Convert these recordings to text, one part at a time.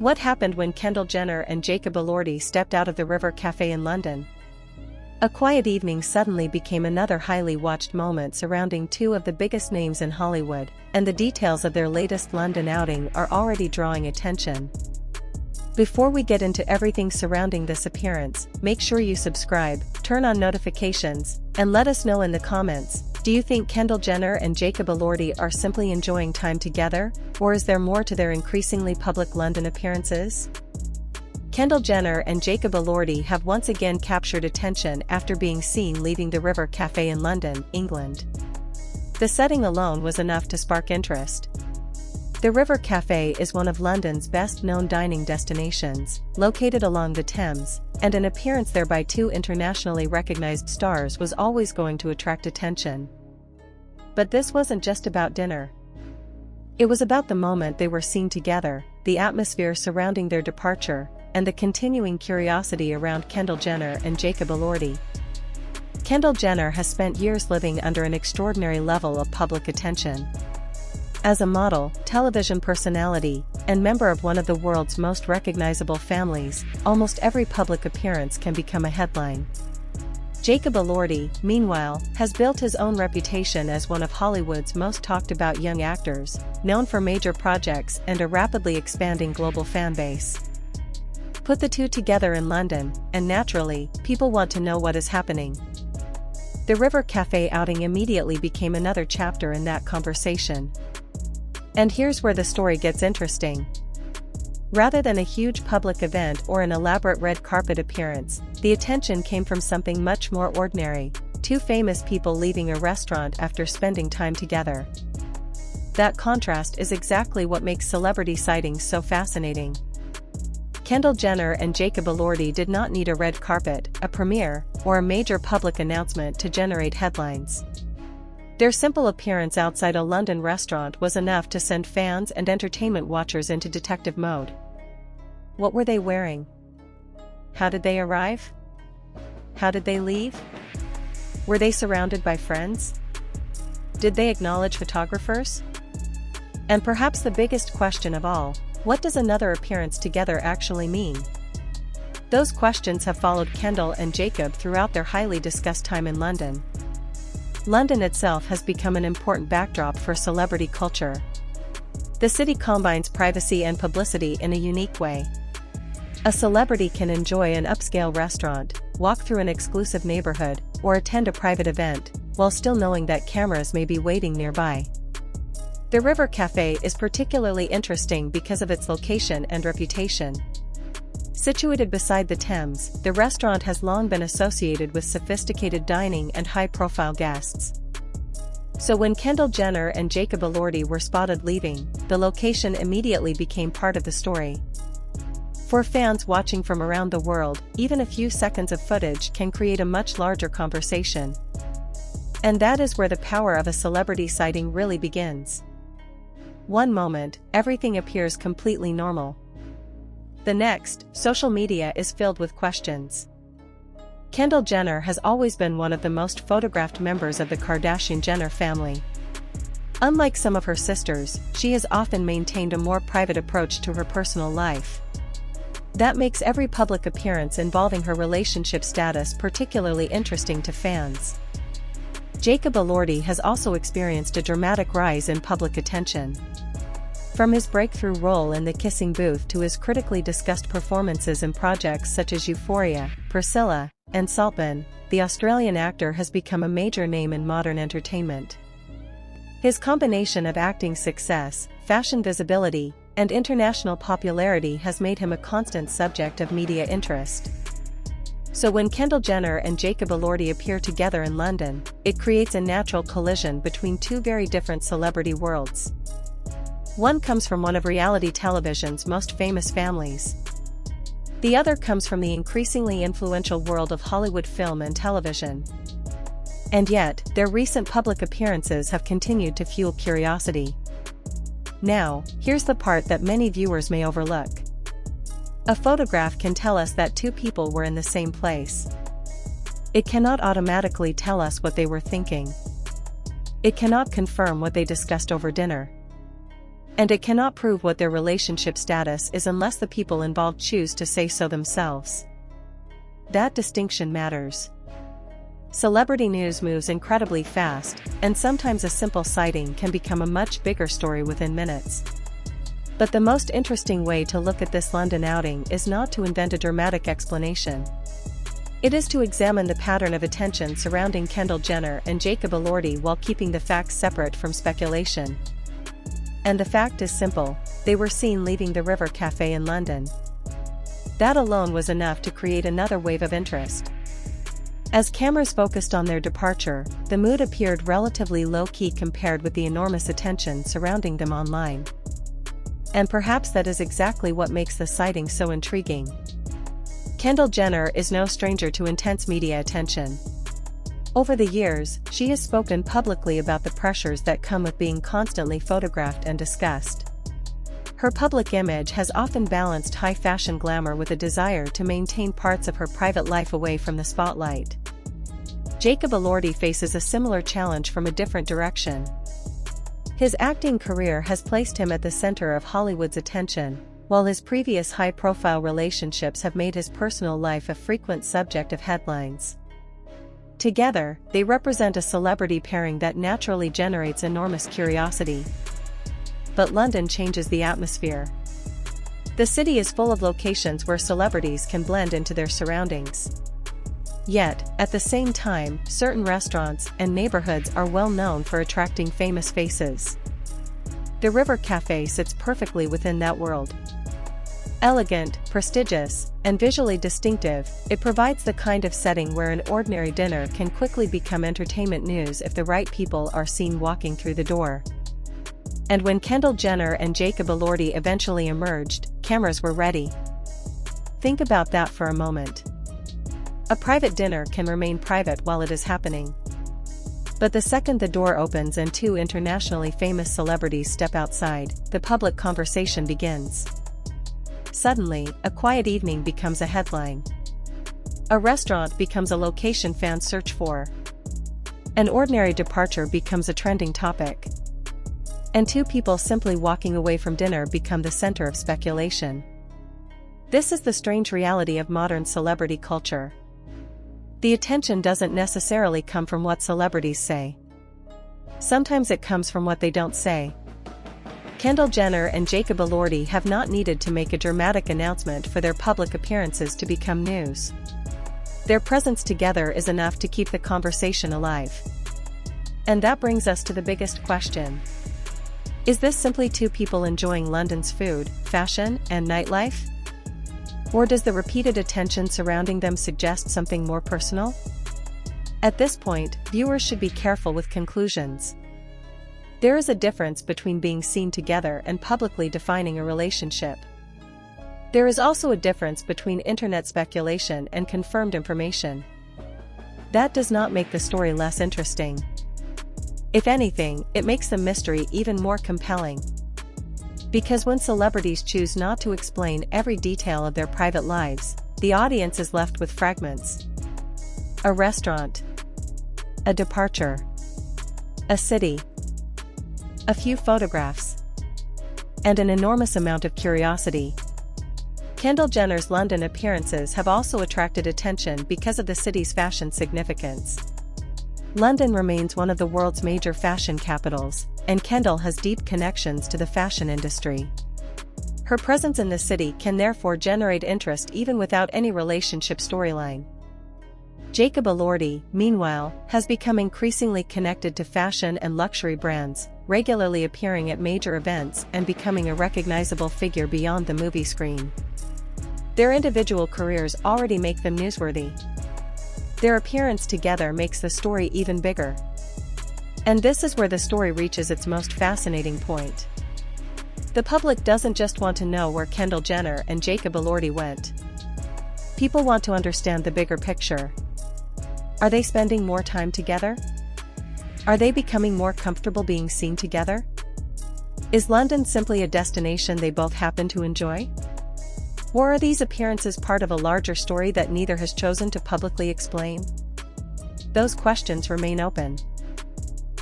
What happened when Kendall Jenner and Jacob Elordi stepped out of the River Café in London? A quiet evening suddenly became another highly watched moment surrounding two of the biggest names in Hollywood, and the details of their latest London outing are already drawing attention. Before we get into everything surrounding this appearance, make sure you subscribe, turn on notifications, and let us know in the comments, do you think Kendall Jenner and Jacob Elordi are simply enjoying time together, or is there more to their increasingly public London appearances? Kendall Jenner and Jacob Elordi have once again captured attention after being seen leaving the River Café in London, England. The setting alone was enough to spark interest. The River Café is one of London's best-known dining destinations, located along the Thames, and an appearance there by two internationally recognized stars was always going to attract attention. But this wasn't just about dinner. It was about the moment they were seen together, the atmosphere surrounding their departure, and the continuing curiosity around Kendall Jenner and Jacob Elordi. Kendall Jenner has spent years living under an extraordinary level of public attention. As a model, television personality, and member of one of the world's most recognizable families, almost every public appearance can become a headline. Jacob Elordi, meanwhile, has built his own reputation as one of Hollywood's most talked-about young actors, known for major projects and a rapidly expanding global fan base. Put the two together in London, and naturally, people want to know what is happening. The River Café outing immediately became another chapter in that conversation. And here's where the story gets interesting. Rather than a huge public event or an elaborate red carpet appearance, the attention came from something much more ordinary: two famous people leaving a restaurant after spending time together. That contrast is exactly what makes celebrity sightings so fascinating. Kendall Jenner and Jacob Elordi did not need a red carpet, a premiere, or a major public announcement to generate headlines. Their simple appearance outside a London restaurant was enough to send fans and entertainment watchers into detective mode. What were they wearing? How did they arrive? How did they leave? Were they surrounded by friends? Did they acknowledge photographers? And perhaps the biggest question of all, what does another appearance together actually mean? Those questions have followed Kendall and Jacob throughout their highly discussed time in London. London itself has become an important backdrop for celebrity culture. The city combines privacy and publicity in a unique way. A celebrity can enjoy an upscale restaurant, walk through an exclusive neighborhood, or attend a private event, while still knowing that cameras may be waiting nearby. The River Café is particularly interesting because of its location and reputation. Situated beside the Thames, the restaurant has long been associated with sophisticated dining and high-profile guests. So when Kendall Jenner and Jacob Elordi were spotted leaving, the location immediately became part of the story. For fans watching from around the world, even a few seconds of footage can create a much larger conversation. And that is where the power of a celebrity sighting really begins. One moment, everything appears completely normal. The next, social media is filled with questions. Kendall Jenner has always been one of the most photographed members of the Kardashian-Jenner family. Unlike some of her sisters, she has often maintained a more private approach to her personal life. That makes every public appearance involving her relationship status particularly interesting to fans. Jacob Elordi has also experienced a dramatic rise in public attention. From his breakthrough role in The Kissing Booth to his critically discussed performances in projects such as Euphoria, Priscilla, and Saltburn, the Australian actor has become a major name in modern entertainment. His combination of acting success, fashion visibility, and international popularity has made him a constant subject of media interest. So when Kendall Jenner and Jacob Elordi appear together in London, it creates a natural collision between two very different celebrity worlds. One comes from one of reality television's most famous families. The other comes from the increasingly influential world of Hollywood film and television. And yet, their recent public appearances have continued to fuel curiosity. Now, here's the part that many viewers may overlook. A photograph can tell us that two people were in the same place. It cannot automatically tell us what they were thinking. It cannot confirm what they discussed over dinner. And it cannot prove what their relationship status is unless the people involved choose to say so themselves. That distinction matters. Celebrity news moves incredibly fast, and sometimes a simple sighting can become a much bigger story within minutes. But the most interesting way to look at this London outing is not to invent a dramatic explanation. It is to examine the pattern of attention surrounding Kendall Jenner and Jacob Elordi while keeping the facts separate from speculation. And the fact is simple: they were seen leaving the River Café in London. That alone was enough to create another wave of interest. As cameras focused on their departure, the mood appeared relatively low-key compared with the enormous attention surrounding them online. And perhaps that is exactly what makes the sighting so intriguing. Kendall Jenner is no stranger to intense media attention. Over the years, she has spoken publicly about the pressures that come with being constantly photographed and discussed. Her public image has often balanced high fashion glamour with a desire to maintain parts of her private life away from the spotlight. Jacob Elordi faces a similar challenge from a different direction. His acting career has placed him at the center of Hollywood's attention, while his previous high-profile relationships have made his personal life a frequent subject of headlines. Together, they represent a celebrity pairing that naturally generates enormous curiosity. But London changes the atmosphere. The city is full of locations where celebrities can blend into their surroundings. Yet, at the same time, certain restaurants and neighborhoods are well known for attracting famous faces. The River Café sits perfectly within that world. Elegant, prestigious, and visually distinctive, it provides the kind of setting where an ordinary dinner can quickly become entertainment news if the right people are seen walking through the door. And when Kendall Jenner and Jacob Elordi eventually emerged, cameras were ready. Think about that for a moment. A private dinner can remain private while it is happening. But the second the door opens and two internationally famous celebrities step outside, the public conversation begins. Suddenly, a quiet evening becomes a headline. A restaurant becomes a location fans search for. An ordinary departure becomes a trending topic. And two people simply walking away from dinner become the center of speculation. This is the strange reality of modern celebrity culture. The attention doesn't necessarily come from what celebrities say. Sometimes it comes from what they don't say. Kendall Jenner and Jacob Elordi have not needed to make a dramatic announcement for their public appearances to become news. Their presence together is enough to keep the conversation alive. And that brings us to the biggest question. Is this simply two people enjoying London's food, fashion, and nightlife? Or does the repeated attention surrounding them suggest something more personal? At this point, viewers should be careful with conclusions. There is a difference between being seen together and publicly defining a relationship. There is also a difference between internet speculation and confirmed information. That does not make the story less interesting. If anything, it makes the mystery even more compelling. Because when celebrities choose not to explain every detail of their private lives, the audience is left with fragments. A restaurant. A departure. A city. A few photographs. And an enormous amount of curiosity. Kendall Jenner's London appearances have also attracted attention because of the city's fashion significance. London remains one of the world's major fashion capitals, and Kendall has deep connections to the fashion industry. Her presence in the city can therefore generate interest even without any relationship storyline. Jacob Elordi, meanwhile, has become increasingly connected to fashion and luxury brands, regularly appearing at major events and becoming a recognizable figure beyond the movie screen. Their individual careers already make them newsworthy. Their appearance together makes the story even bigger. And this is where the story reaches its most fascinating point. The public doesn't just want to know where Kendall Jenner and Jacob Elordi went. People want to understand the bigger picture. Are they spending more time together? Are they becoming more comfortable being seen together? Is London simply a destination they both happen to enjoy? Or are these appearances part of a larger story that neither has chosen to publicly explain? Those questions remain open.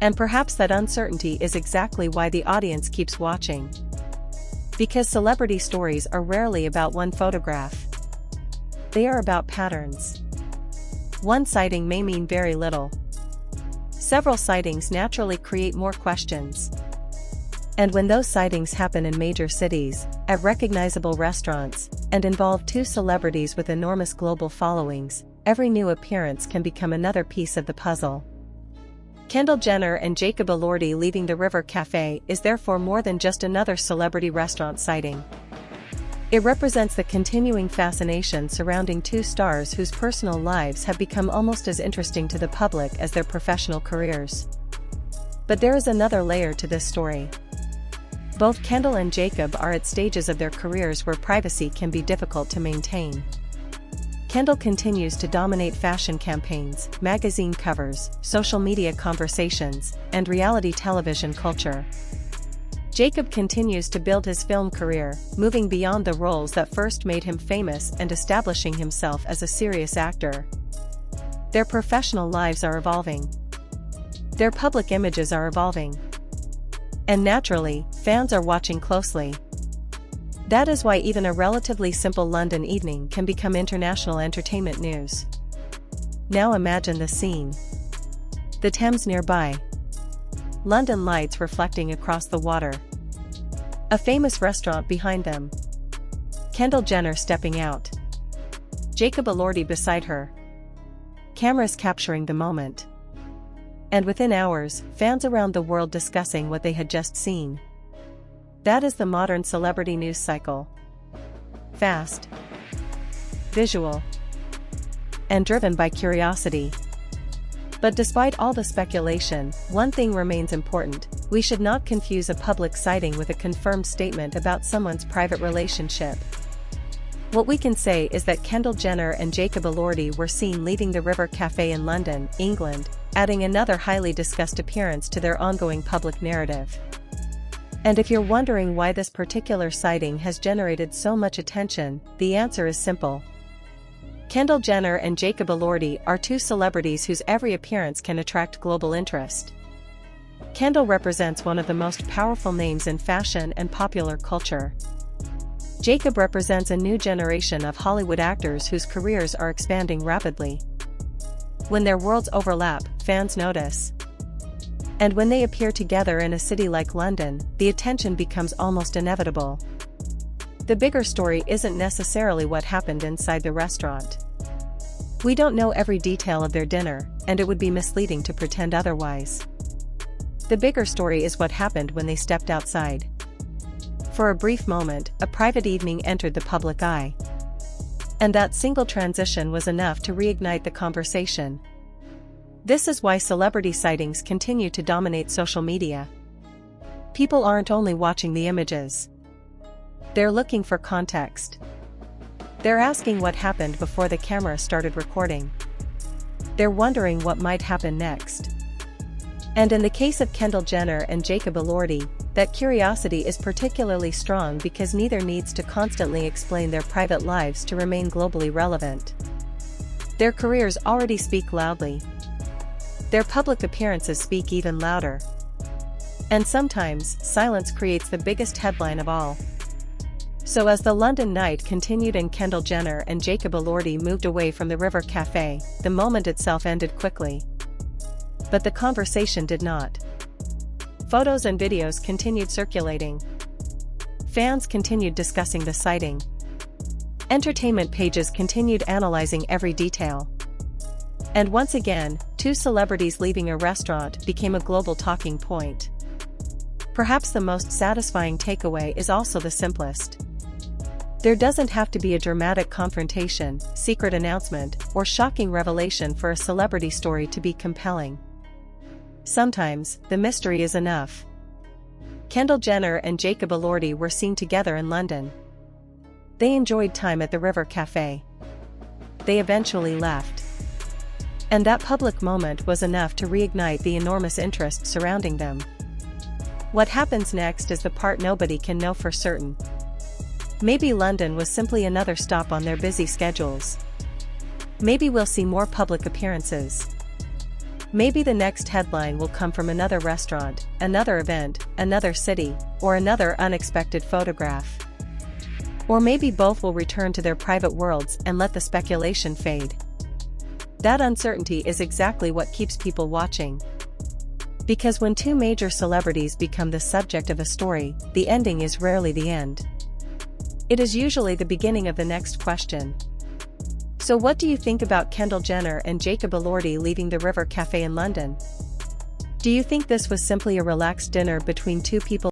And perhaps that uncertainty is exactly why the audience keeps watching. Because celebrity stories are rarely about one photograph. They are about patterns. One sighting may mean very little. Several sightings naturally create more questions. And when those sightings happen in major cities, at recognizable restaurants, and involve two celebrities with enormous global followings, every new appearance can become another piece of the puzzle. Kendall Jenner and Jacob Elordi leaving the River Café is therefore more than just another celebrity restaurant sighting. It represents the continuing fascination surrounding two stars whose personal lives have become almost as interesting to the public as their professional careers. But there is another layer to this story. Both Kendall and Jacob are at stages of their careers where privacy can be difficult to maintain. Kendall continues to dominate fashion campaigns, magazine covers, social media conversations, and reality television culture. Jacob continues to build his film career, moving beyond the roles that first made him famous and establishing himself as a serious actor. Their professional lives are evolving. Their public images are evolving. And naturally, fans are watching closely. That is why even a relatively simple London evening can become international entertainment news. Now imagine the scene. The Thames nearby. London lights reflecting across the water. A famous restaurant behind them. Kendall Jenner stepping out. Jacob Elordi beside her. Cameras capturing the moment. And within hours, fans around the world discussing what they had just seen. That is the modern celebrity news cycle. Fast, visual, and driven by curiosity. But despite all the speculation, one thing remains important: we should not confuse a public sighting with a confirmed statement about someone's private relationship. What we can say is that Kendall Jenner and Jacob Elordi were seen leaving the River Café in London, England, adding another highly discussed appearance to their ongoing public narrative. And if you're wondering why this particular sighting has generated so much attention, the answer is simple. Kendall Jenner and Jacob Elordi are two celebrities whose every appearance can attract global interest. Kendall represents one of the most powerful names in fashion and popular culture. Jacob represents a new generation of Hollywood actors whose careers are expanding rapidly. When their worlds overlap, fans notice. And when they appear together in a city like London, the attention becomes almost inevitable. The bigger story isn't necessarily what happened inside the restaurant. We don't know every detail of their dinner, and it would be misleading to pretend otherwise. The bigger story is what happened when they stepped outside. For a brief moment, a private evening entered the public eye. And that single transition was enough to reignite the conversation. This is why celebrity sightings continue to dominate social media. People aren't only watching the images. They're looking for context. They're asking what happened before the camera started recording. They're wondering what might happen next. And in the case of Kendall Jenner and Jacob Elordi, that curiosity is particularly strong because neither needs to constantly explain their private lives to remain globally relevant. Their careers already speak loudly. Their public appearances speak even louder. And sometimes, silence creates the biggest headline of all. So as the London night continued and Kendall Jenner and Jacob Elordi moved away from the River Café, the moment itself ended quickly. But the conversation did not. Photos and videos continued circulating. Fans continued discussing the sighting. Entertainment pages continued analyzing every detail. And once again, two celebrities leaving a restaurant became a global talking point. Perhaps the most satisfying takeaway is also the simplest. There doesn't have to be a dramatic confrontation, secret announcement, or shocking revelation for a celebrity story to be compelling. Sometimes, the mystery is enough. Kendall Jenner and Jacob Elordi were seen together in London. They enjoyed time at the River Café. They eventually left. And that public moment was enough to reignite the enormous interest surrounding them. What happens next is the part nobody can know for certain. Maybe London was simply another stop on their busy schedules. Maybe we'll see more public appearances. Maybe the next headline will come from another restaurant, another event, another city, or another unexpected photograph. Or maybe both will return to their private worlds and let the speculation fade. That uncertainty is exactly what keeps people watching. Because when two major celebrities become the subject of a story, the ending is rarely the end. It is usually the beginning of the next question. So what do you think about Kendall Jenner and Jacob Elordi leaving the River Café in London? Do you think this was simply a relaxed dinner between two people